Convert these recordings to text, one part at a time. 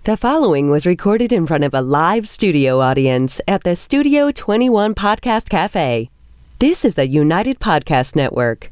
The following was recorded in front of a live studio audience at the Studio 21 Podcast Café. This is the United Podcast Network.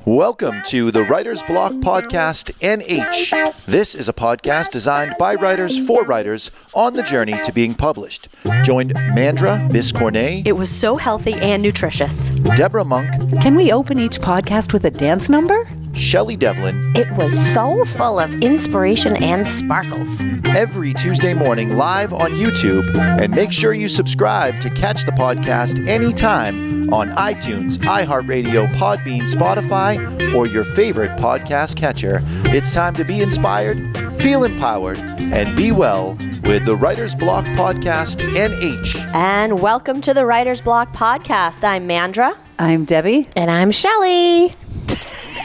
Welcome to the Writer's Block Podcast NH. This is a podcast designed by writers for writers on the journey to being published. Joined Mandra, Miss Cornet. It was so healthy and nutritious. Deborah Monk. Can we open each podcast with a dance number? Shelly Devlin. It was so full of inspiration and sparkles. Every Tuesday morning live on YouTube. And make sure you subscribe to catch the podcast anytime on iTunes, iHeartRadio, Podbean, Spotify, or your favorite podcast catcher. It's time to be inspired, feel empowered, and be well with the Writer's Block Podcast NH. And welcome to the Writer's Block Podcast. I'm Mandra. I'm Debbie. And I'm Shelly.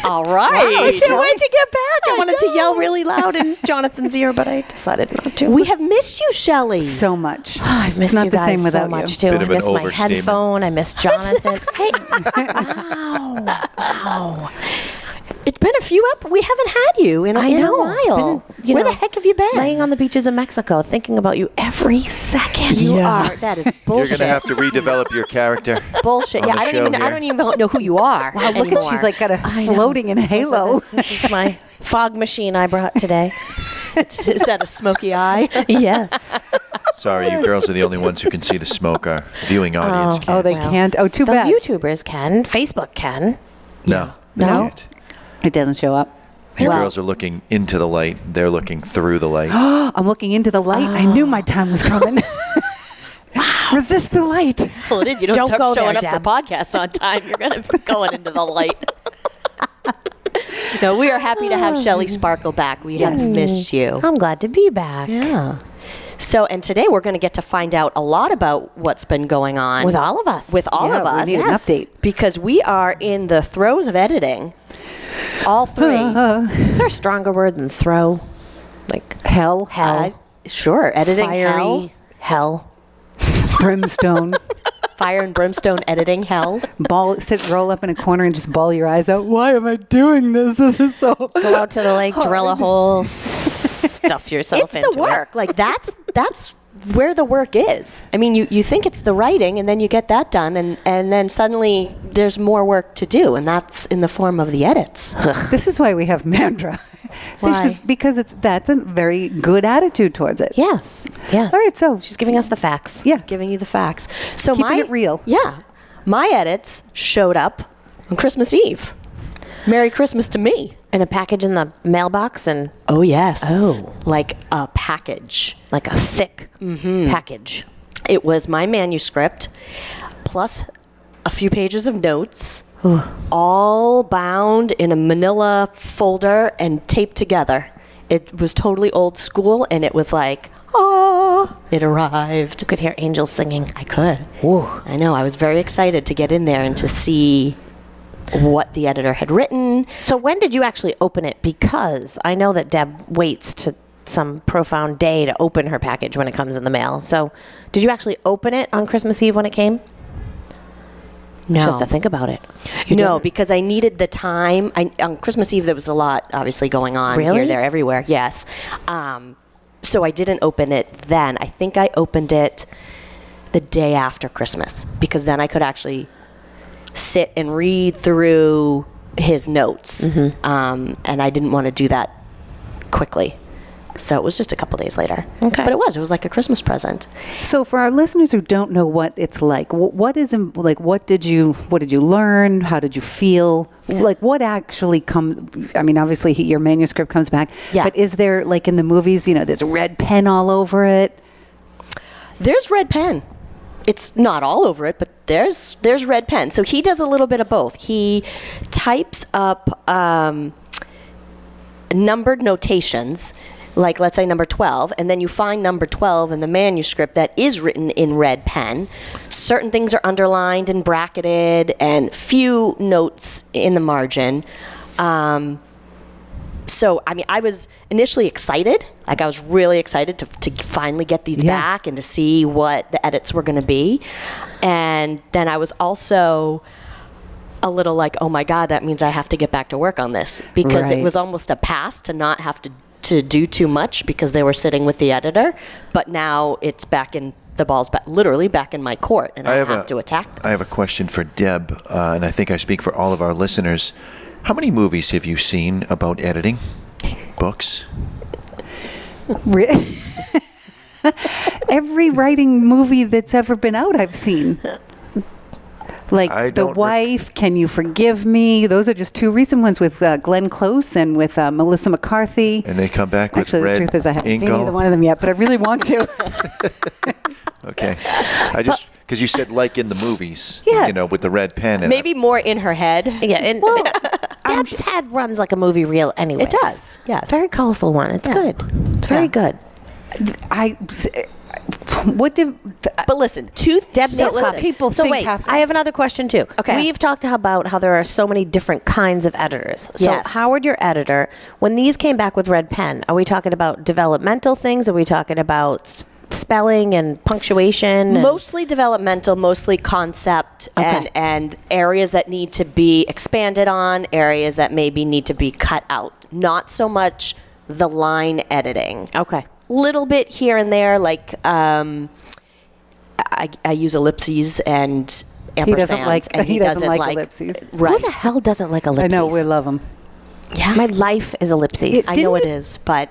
All right. Wow, I can't wait to get back. I wanted to yell really loud in Jonathan's ear, but I decided not to. We have missed you, Shelly. So much. Oh, I've missed it's not you the guys same without so much, you. too. Bit of I an miss my overstatement. headphone. I miss Jonathan. Hey. Ow. It's been a few we haven't had you in a while. Where the heck have you been? Laying on the beaches of Mexico, thinking about you every second. You are. That is bullshit. You're going to have to redevelop your character. Bullshit. Yeah, the I show don't even know who you are. Wow, look anymore. at she's like got a floating in halo. This is my fog machine I brought today. Is that a smoky eye? Yes. Sorry, you girls are the only ones who can see the smoke. Our viewing audience can't. Oh, they can't. Oh, too Those bad. YouTubers can. Facebook can. No, they No? can't. It doesn't show up. You girls are looking into the light. They're looking through the light. I'm looking into the light. I knew my time was coming. Resist the light. Well, it is. You don't Don't start go showing there, up for podcasts on time. You're going to be going into the light. No, we are happy to have Shelly Sparkle back. We have missed you. I'm glad to be back. Yeah. So, and today we're going to get to find out a lot about what's been going on. With all of us. With all of us. We need an update. Because we are in the throes of editing. All three. Is there a stronger word than throw? Like Hell. Sure. Editing fiery hell. Brimstone. Fire and brimstone editing hell. Roll up in a corner and just bawl your eyes out. Why am I doing this? This is so... Go out to the lake, drill a hole, stuff yourself into It's the work. it. Like that's where the work is. I mean, you think it's the writing, and then you get that done, and then suddenly there's more work to do, and that's in the form of the edits. This is why we have Mandra. Why? Because that's a very good attitude towards it. Yes. Yes. All right, so She's giving us the facts. yeah. Giving you the facts. So Keeping it real. Yeah. My edits showed up on Christmas Eve. Merry Christmas to me. And a package in the mailbox and Oh, yes. Oh. Like a package. like a thick package. It was my manuscript plus a few pages of notes, all bound in a manila folder and taped together. It was totally old school, and it was like, oh, it arrived. You could hear angels singing. I could. Ooh. I know. I was very excited to get in there and to see what the editor had written. So when did you actually open it? Because I know that Deb waits to some profound day to open her package when it comes in the mail. So did you actually open it on Christmas Eve when it came? No. Just to think about it. No, because I needed the time. On Christmas Eve, there was a lot, obviously, going on Really? here, there, everywhere. Yes. So I didn't open it then. I think I opened it the day after Christmas, because then I could actually sit and read through his notes. And I didn't want to do that quickly. So it was just a couple days later. Okay. But it was like a Christmas present. So for our listeners who don't know what it's like, what did you learn? How did you feel? Like what actually comes? I mean, obviously your manuscript comes back. Yeah. But is there, like in the movies, there's a red pen all over it? There's red pen. It's not all over it, but there's red pen. So he does a little bit of both. He types up numbered notations, like let's say number 12, and then you find number 12 in the manuscript that is written in red pen. Certain things are underlined and bracketed, and few notes in the margin. So, I mean, I was initially excited. Like, I was really excited to finally get these back and to see what the edits were going to be. And then I was also a little like, oh my God, that means I have to get back to work on this, because Right. it was almost a pass to not have to do too much because they were sitting with the editor. But now it's back in the ball's back, literally back in my court, and I have to attack this. I have a question for Deb, and I think I speak for all of our listeners. How many movies have you seen about editing books? Every writing movie that's ever been out, I've seen. Like The Wife, Can You Forgive Me? Those are just two recent ones with Glenn Close and with Melissa McCarthy. And they come back with Actually, red the truth is I haven't seen Ingo? either one of them yet, but I really want to. Okay. Because you said like in the movies, Yeah. with the red pen. And Maybe more in her head. Yeah, and Deb's head runs like a movie reel anyway. It does, yes. Very colorful one. It's good. It's very good. But listen, Deb So nails what it. people So think wait, happens. I have another question too. Okay. We've talked about how there are so many different kinds of editors. So Yes. Howard, your editor, when these came back with red pen, are we talking about developmental things? Are we talking about spelling and punctuation? mostly developmental, mostly concept, Okay. and areas that need to be expanded on, areas that maybe need to be cut out. Not so much the line editing. Okay. Little bit here and there, like I use ellipses and ampersands. He doesn't like ellipses. Who Right. the hell doesn't like I ellipses? know, we love them. Yeah. My life is ellipses. I know it Didn't is, but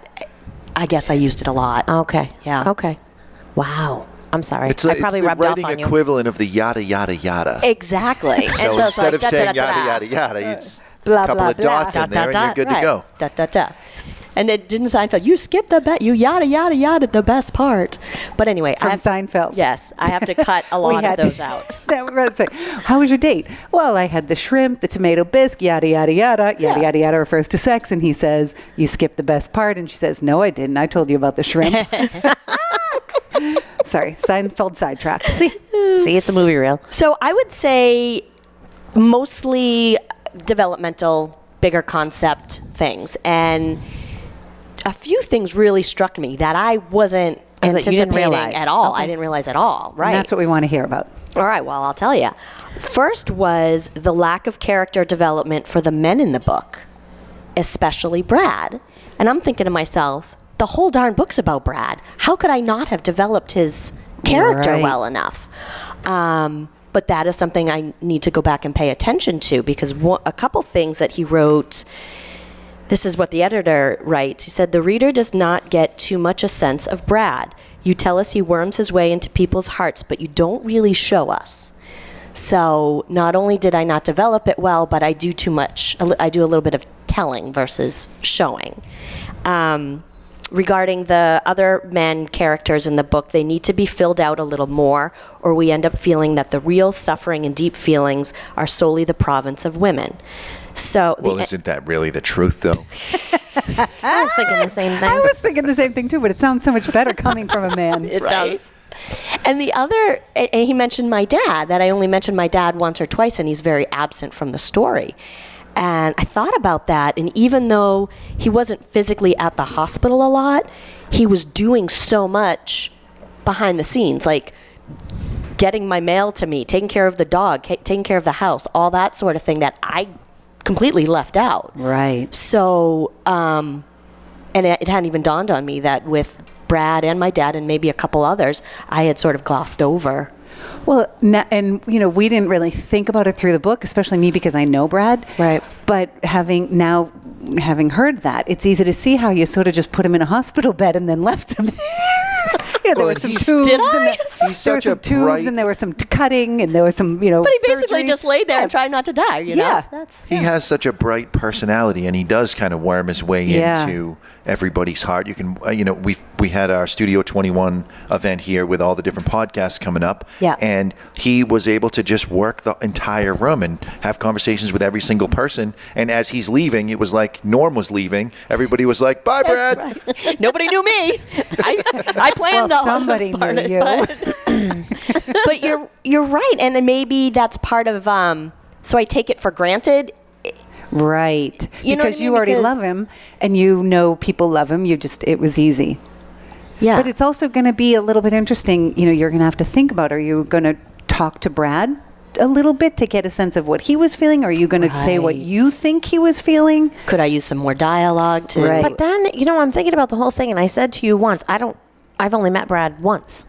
I guess I used it a lot. Okay. Yeah. Okay. Wow. I'm sorry. it's, I it's probably the rubbed off writing on you. equivalent of the yada, yada, yada. Exactly. So and so it's instead like, of saying da-da-da-da. yada, yada, yada, it's Blah, a couple blah, of blah. dots in Dot, there dot, and you're good right. to go. Dot, dot, dot. And it didn't Seinfeld. You skipped the best. You yada yada yada the best part. But anyway, From I have, Seinfeld. Yes, I have to cut a lot of those out. That was it. How was your date? Well, I had the shrimp, the tomato bisque, yada, yada, yada. Yada, yada, yada refers to sex. And he says, you skipped the best part. And she says, no, I didn't. I told you about the shrimp. Sorry, Seinfeld sidetrack. See, it's a movie reel. So I would say mostly developmental, bigger concept things, and a few things really struck me that I wasn't Is that you didn't anticipating realize. at all. Okay. I didn't realize at all. Right. And that's what we want to hear about. All right, well, I'll tell you. First was the lack of character development for the men in the book, especially Brad. And I'm thinking to myself, the whole darn book's about Brad. How could I not have developed his character Right. well enough? But that is something I need to go back and pay attention to, because a couple things that he wrote, this is what the editor writes. He said, the reader does not get too much a sense of Brad. You tell us he worms his way into people's hearts, but you don't really show us. So not only did I not develop it well, but I do too much. I do a little bit of telling versus showing. Regarding the other men characters in the book, they need to be filled out a little more, or we end up feeling that the real suffering and deep feelings are solely the province of women. So Well, isn't that really the truth, though? I was thinking the same thing. I was thinking the same thing too, but it sounds so much better coming from a man. It does. And the other, and he mentioned my dad, that I only mentioned my dad once or twice, and he's very absent from the story. And I thought about that, and even though he wasn't physically at the hospital a lot, he was doing so much behind the scenes, like getting my mail to me, taking care of the dog, taking care of the house, all that sort of thing that I completely left out. Right. So, and it hadn't even dawned on me that with Brad and my dad and maybe a couple others, I had sort of glossed over. Well, and we didn't really think about it through the book, especially me because I know Brad. Right. But having heard that, it's easy to see how you sort of just put him in a hospital bed and then left him there. There Well, were and some he's- tubes. Did and I? He's there were such a some tubes bright- and there was some cutting and there was some, But he basically surgery. just laid there Yeah. and tried not to die, you know? Yeah. He has such a bright personality, and he does kind of worm his way Yeah. into everybody's heart. You can, we had our Studio 21 event here with all the different podcasts coming up, Yeah. and he was able to just work the entire room and have conversations with every single person. And as he's leaving, it was like Norm was leaving. Everybody was like, "Bye, Brad." Right. Nobody knew me. I planned Well, all somebody part knew of it, you. but you're right, and maybe that's part of. So I take it for granted. Right. You know what I because you mean? already Because- love him and people love him. It was easy. Yeah. But it's also going to be a little bit interesting. You're going to have to think about, are you going to talk to Brad a little bit to get a sense of what he was feeling? Or are you going to say what you think he was feeling? Could I use some more dialogue to? Right. But then, I'm thinking about the whole thing, and I said to you once, I've only met Brad once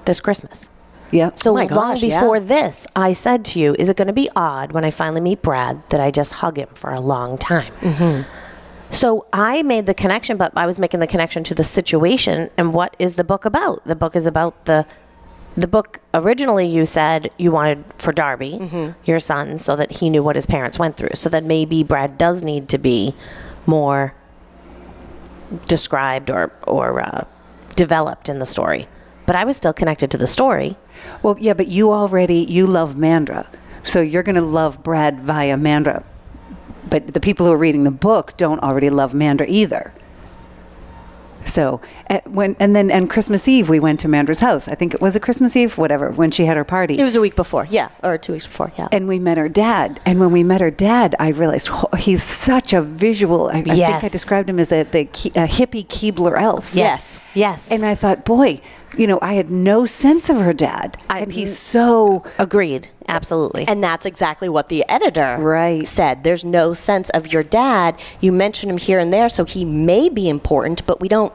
this Christmas. Yeah. So my long gosh, before yeah. this, I said to you, is it going to be odd when I finally meet Brad that I just hug him for a long time? Mm-hmm. So I made the connection, but I was making the connection to the situation. And what is the book about? The book is about the book. Originally, you said you wanted for Darby, your son, so that he knew what his parents went through. So that maybe Brad does need to be more described or developed in the story. But I was still connected to the story. Well, yeah, but you love Mandra. So you're going to love Brad via Mandra. But the people who are reading the book don't already love Mandra either. So and Christmas Eve we went to Mandra's house. I think it was a Christmas Eve, whatever, when she had her party. It was a week before, yeah, or 2 weeks before, yeah. And we met her dad. And when we met her dad, I realized he's such a visual. I think I described him as a hippie Keebler elf. Yes. And I thought, boy, I had no sense of her dad. And he's so... Agreed. Absolutely. And that's exactly what the editor said. There's no sense of your dad. You mention him here and there, so he may be important, but we don't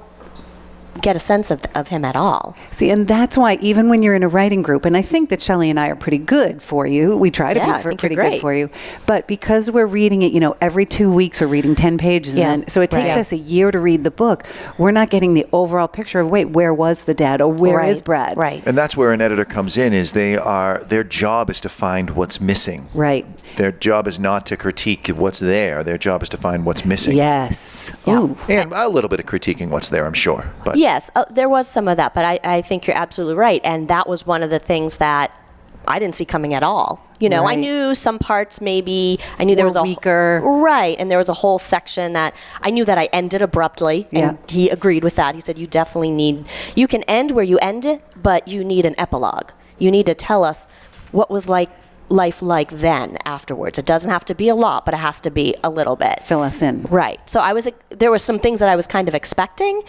get a sense of him at all. See, and that's why even when you're in a writing group, and I think that Shelly and I are pretty good for you. We try to be pretty good for you. But because we're reading it, every 2 weeks we're reading 10 pages. Yeah. And then, so it takes us a year to read the book. We're not getting the overall picture of, where was the dad? Or where is Brad? Right. And that's where an editor comes in, is their job is to find what's missing. Right. Their job is not to critique what's there. Their job is to find what's missing. Yes. Yeah. Ooh. And a little bit of critiquing what's there, I'm sure. But Yes, there was some of that, but I think you're absolutely right. And that was one of the things that I didn't see coming at all. I knew some parts maybe. I knew there was a weaker. Right, and there was a whole section that I knew that I ended abruptly, and he agreed with that. He said, you definitely you can end where you end it, but you need an epilogue. You need to tell us what was life like then afterwards. It doesn't have to be a lot, but it has to be a little bit. Fill us in. Right. So there were some things that I was kind of expecting,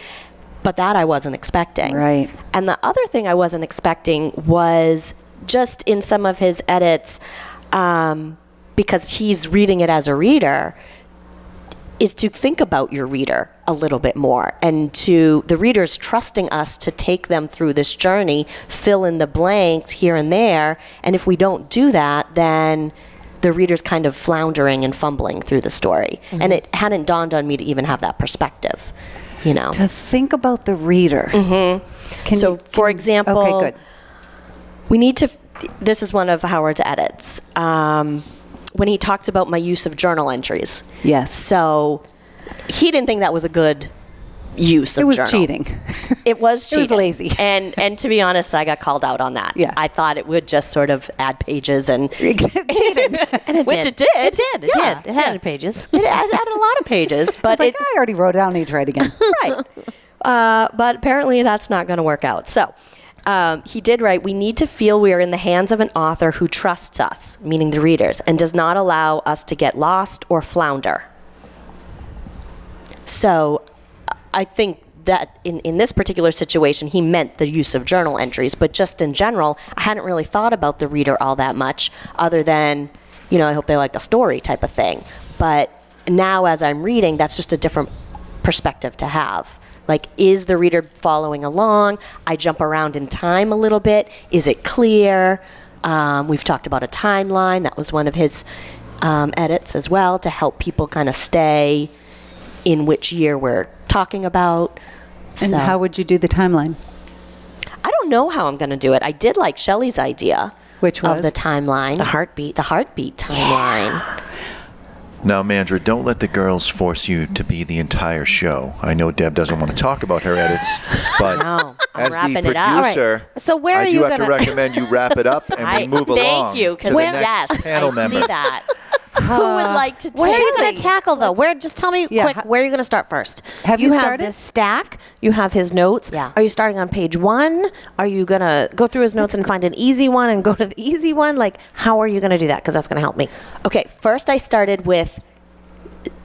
but that I wasn't expecting. Right. And the other thing I wasn't expecting was just in some of his edits, because he's reading it as a reader, is to think about your reader a little bit more, and to the readers trusting us to take them through this journey, fill in the blanks here and there. And if we don't do that, then the reader's kind of floundering and fumbling through the story. Mm-hmm. And it hadn't dawned on me to even have that perspective, To think about the reader. Mm-hmm. For example, okay, good. We need to, this is one of Howard's edits, when he talks about my use of journal entries. Yes. So he didn't think that was a good use of journal. It was cheating. It was cheating. It was lazy. And to be honest, I got called out on that. Yeah. I thought it would just sort of add pages and cheating. And it Which did. It did. It had pages. It added a lot of pages. But I already wrote it down. I need to try it again. Right. But apparently that's not going to work out. So he did write, we need to feel we are in the hands of an author who trusts us, meaning the readers, and does not allow us to get lost or flounder. So I think that in this particular situation, he meant the use of journal entries, but just in general, I hadn't really thought about the reader all that much, other than, I hope they like the story type of thing. But now as I'm reading, that's just a different perspective to have. Like, is the reader following along? I jump around in time a little bit. Is it clear? We've talked about a timeline. That was one of his edits as well, to help people kind of stay in which year we're talking about. And how would you do the timeline? I don't know how I'm going to do it. I did like Shelly's idea. Which was? Of the timeline. The heartbeat timeline. Now, Mandra, don't let the girls force you to be the entire show. I know Deb doesn't want to talk about her edits, but No, I'm as the wrapping it up. producer, So where I are do you have to gonna- recommend you wrap it up and we move along Thank you, to because the next yes, panel I member. see that. Who would like to take Where are you going it? to tackle though? Just tell me Yeah, quick. Where are you going to start first? Have you have started? this stack. You have his notes. Yeah. Are you starting on page 1? Are you going to go through his notes and find an easy one and go to the easy one? Like, how are you going to do that? Because that's going to help me. Okay, first I started with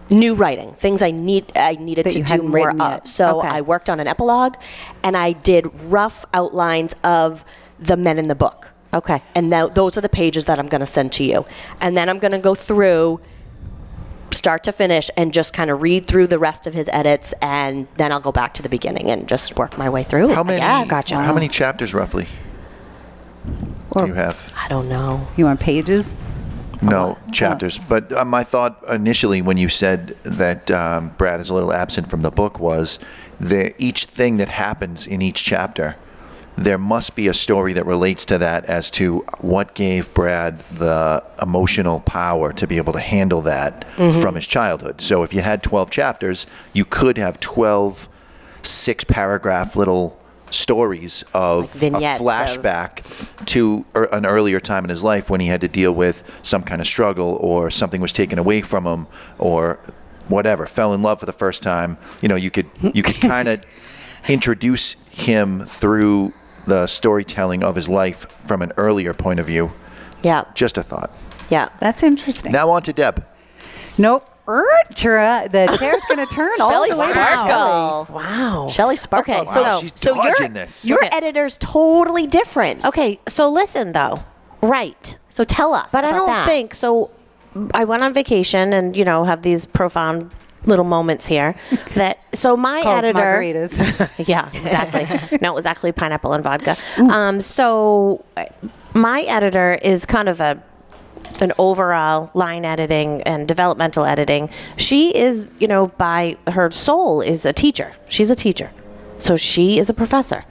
new writing, things I needed That to you do hadn't more written of. yet. So Okay. I worked on an epilogue, and I did rough outlines of the men in the book. Okay. And now those are the pages that I'm going to send to you. And then I'm going to go through start to finish and just kind of read through the rest of his edits, and then I'll go back to the beginning and just work my way through. How many? Gotcha. How many chapters roughly do you have? I don't know. You want pages? No, chapters. But my thought initially when you said that Brad is a little absent from the book was each thing that happens in each chapter, there must be a story that relates to that as to what gave Brad the emotional power to be able to handle that from his childhood. So if you had 12 chapters, you could have 12 6-paragraph little stories of Like vignettes a flashback to an earlier time in his life when he had to deal with some kind of struggle or something was taken away from him or whatever, fell in love for the first time. You know, you could kind of introduce him through the storytelling of his life from an earlier point of view. Yeah. Just a thought. Yeah. That's interesting. Now on to Deb. Nope. The chair's going to turn all Shelly the way Sparkle. Wow. Shelly Sparkle. Okay, Wow, she's dodging this. Your Okay. editor's totally different. Okay, so listen though. Right. So tell us But I about don't that. think so. I went on vacation and, have these profound little moments here that so my Called editor margaritas. yeah, exactly. No, it was actually pineapple and vodka. So my editor is kind of an overall line editing and developmental editing. She is, by her soul is a teacher. She's a teacher. So she is a professor.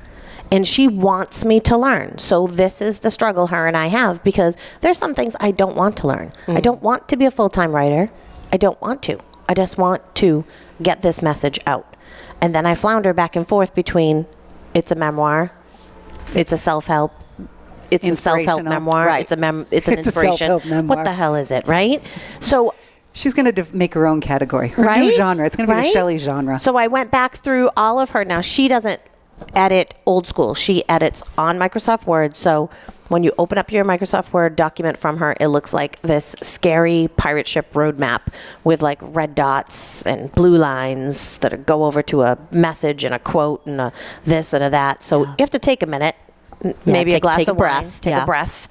And she wants me to learn. So this is the struggle her and I have because there's some things I don't want to learn. I don't want to be a full-time writer. I don't want to. I just want to get this message out. And then I flounder back and forth between it's a memoir, it's a self-help, it's a self-help Inspirational. memoir, Right. it's an It's a inspiration. self-help memoir. What the hell is it, right? So She's going to make her own category, her right? new genre. It's going to be the Right? Shelly genre. So I went back through all of her. Now, she doesn't edit old school. She edits on Microsoft Word. So when you open up your Microsoft Word document from her, it looks like this scary pirate ship roadmap with like red dots and blue lines that go over to a message and a quote and a this and a that. So you have to take a minute, maybe a glass take a of wine, breath. take Yeah. a breath.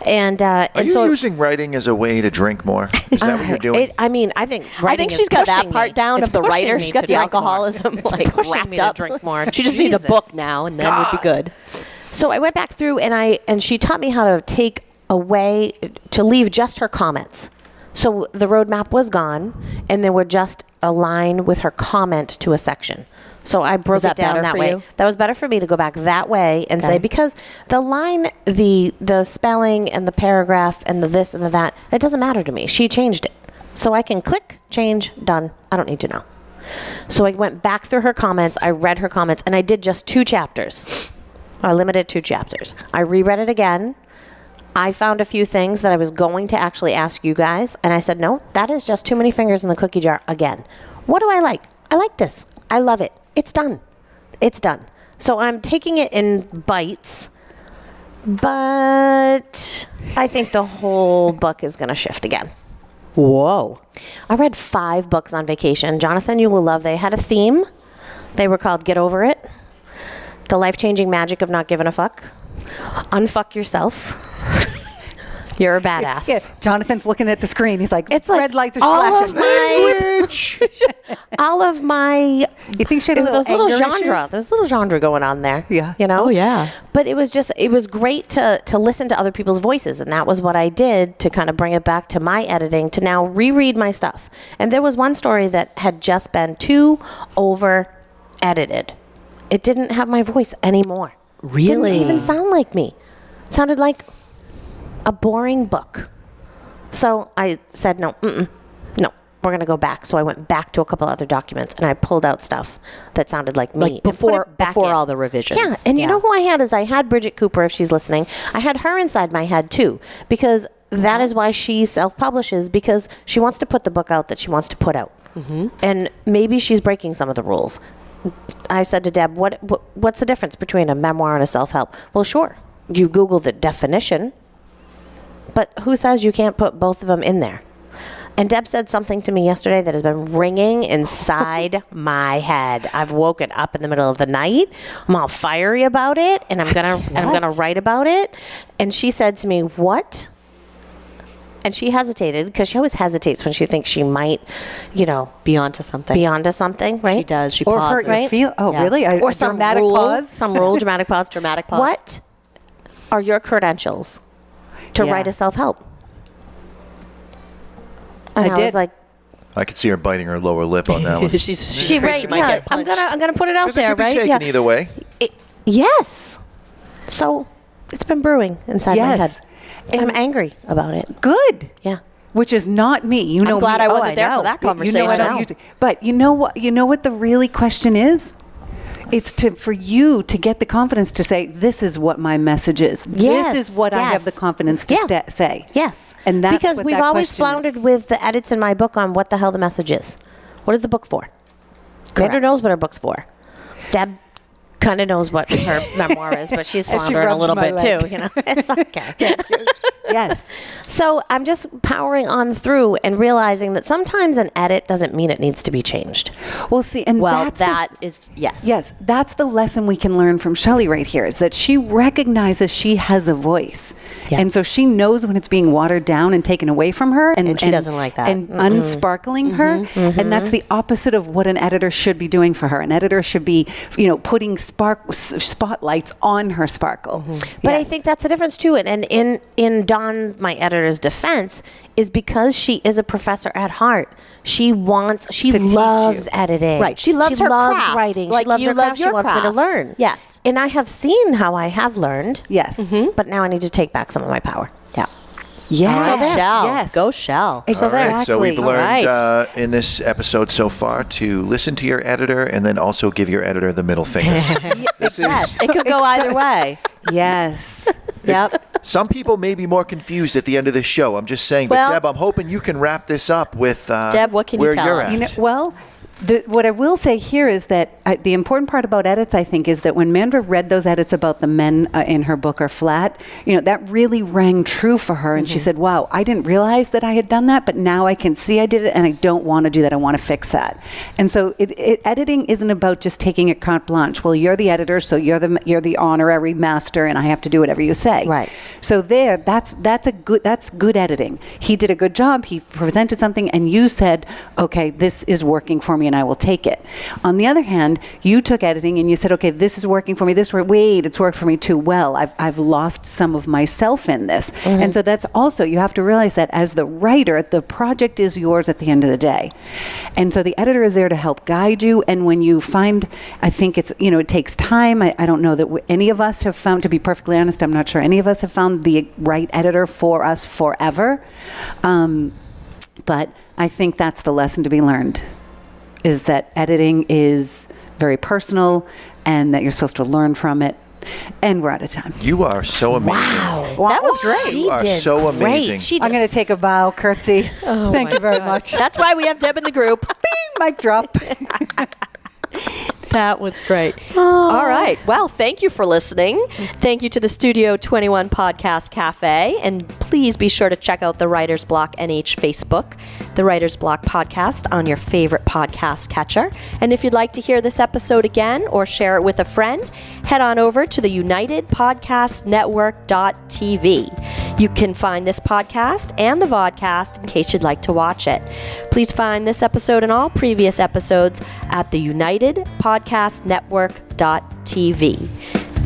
And Are you so using writing as a way to drink more? Is that what you're doing? I think I writing think is she's got that pushing part me. down It's of the pushing writer. me She's got to the drink more. alcoholism It's like pushing wrapped me to up. drink more. She just needs a Jesus. book now, and then we'd be good. So I went back through and she taught me how to take away, to leave just her comments. So the roadmap was gone and there were just a line with her comment to a section. So I broke that it down better that for way. you? That was better for me to go back that way and say, because the line, the spelling and the paragraph and the this and the that, it doesn't matter to me. She changed it. So I can click, change, done. I don't need to know. So I went back through her comments. I read her comments and I did just 2 chapters. I limited 2 chapters. I reread it again. I found a few things that I was going to actually ask you guys. And I said, no, that is just too many fingers in the cookie jar again. What do I like? I like this. I love it. It's done. It's done. So I'm taking it in bites. But I think the whole book is going to shift again. Whoa. I read 5 books on vacation. Jonathan, you will love. They had a theme. They were called Get Over It, The Life-Changing Magic of Not Giving a Fuck, Unfuck Yourself, You're a Badass. Yeah, Jonathan's looking at the screen. He's like, It's like red lights are all of flashing. all of my You think she had a little there's little anger genre. issues? There's little genre going on there. Yeah. You know? Oh, yeah. But it was great to listen to other people's voices, and that was what I did to kind of bring it back to my editing, to now reread my stuff. And there was one story that had just been too over edited. It didn't have my voice anymore. Really? Didn't even sound like me. It sounded like a boring book. So I said, no, we're going to go back. So I went back to a couple other documents and I pulled out stuff that sounded like me. Like and put before it back before in. all the revisions. Yeah, and you know who I had is I had Bridget Cooper, if she's listening. I had her inside my head too, because that is why she self-publishes, because she wants to put the book out that she wants to put out. Mm-hmm. And maybe she's breaking some of the rules. I said to Deb, what's the difference between a memoir and a self-help? Well, sure, you Google the definition, but who says you can't put both of them in there? And Deb said something to me yesterday that has been ringing inside my head. I've woken up in the middle of the night. I'm all fiery about it, and I'm gonna write about it. And she said to me, "What?" And she hesitated, because she always hesitates when she thinks she might, Be onto something. right? She does. She Or pauses. hurt your feel. Oh, Yeah. really? Or some dramatic rule, pause? some rule, dramatic pause. Dramatic pause. What are your credentials to Yeah. write a self-help? And I did. was like, I could see her biting her lower lip on that one. she right, yeah, I'm gonna put it out 'Cause it there, could be right? taken Yeah. either way. Yes. So it's been brewing inside my head. Yes. And I'm angry about it. Good. Yeah. Which is not me. You know glad me. I wasn't there know. for that You know conversation. I don't usually- But you know what? You know what the really question is? It's for you to get the confidence to say, "This is what my message is. Yes, This is what I have the yes. confidence to Yeah. say." Yes. And that's because what we've that always question is. floundered with the edits in my book on what the hell the message is. What is the book for? Mandra knows what her book's for. Deb kind of knows what her memoir is, but she's And she floundering a rubs little my bit leg. too. It's okay. Yes. So I'm just powering on through and realizing that sometimes an edit doesn't mean it needs to be changed. Well, see, and Well, that's that is, yes. Yes, that's the lesson we can learn from Shelly right here, is that she recognizes she has a voice. Yeah. And so she knows when it's being watered down and taken away from her. And she doesn't like that. And unsparkling her. And that's the opposite of what an editor should be doing for her. An editor should be, putting spotlights on her sparkle. But I Yes. think that's the difference too. And in Dawn, my editor's defense, is because she is a professor at heart. She To teach loves you. editing. Right. She loves her craft. writing. Like she loves you her love craft. She your wants me to craft. learn. Yes. And I have seen how I have learned. Yes. But now I need to take back some of my power. Yeah. Yes. Shell. Yes. Go Shell. Exactly. All right, so we've All learned right. in this episode so far to listen to your editor and then also give your editor the middle finger. This is It could go either way. Yes. Yep. some people may be more confused at the end of this show. I'm just saying, Well- but Deb, I'm hoping you can wrap this up with Deb, what can you where tell you're us? at. Well, what I will say here is that the important part about edits, I think, is that when Mandra read those edits about the men in her book are flat, that really rang true for her. And she said, wow, I didn't realize that I had done that, but now I can see I did it, and I don't want to do that. I want to fix that. And so editing isn't about just taking it carte blanche. Well, you're the editor, so you're the honorary master, and I have to do whatever you say. Right. So that's good editing. He did a good job. He presented something, and you said, okay, this is working for me, and I will take it. On the other hand, you took editing and you said, okay, this is working for me. It's worked for me too well. I've lost some of myself in this. And so that's also, you have to realize that as the writer, the project is yours at the end of the day. And so the editor is there to help guide you. And when you find, I think it's, it takes time. I don't know that any of us have found, to be perfectly honest, I'm not sure any of us have found the right editor for us forever. But I think that's the lesson to be learned, is that editing is very personal and that you're supposed to learn from it. And we're out of time. You are so amazing. That was great. You are so amazing. I'm going to take a bow, curtsy. Thank you very much. That's why we have Deb in the group. Mic drop. That was great. All right. Well, thank you for listening. Thank you to the Studio 21 Podcast Cafe. And please be sure to check out the Writer's Block NH Facebook, the Writer's Block podcast on your favorite podcast catcher. And if you'd like to hear this episode again or share it with a friend, head on over to the UnitedPodcastNetwork.tv. You can find this podcast and the vodcast in case you'd like to watch it. Please find this episode and all previous episodes at the UnitedPodcastNetwork.tv.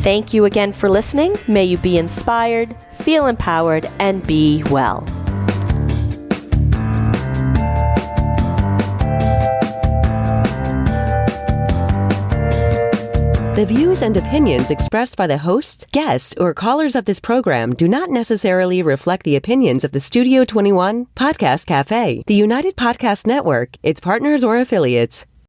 Thank you again for listening. May you be inspired, feel empowered, and be well. The views and opinions expressed by the hosts, guests, or callers of this program do not necessarily reflect the opinions of the Studio 21 Podcast Cafe, the United Podcast Network, its partners, or affiliates.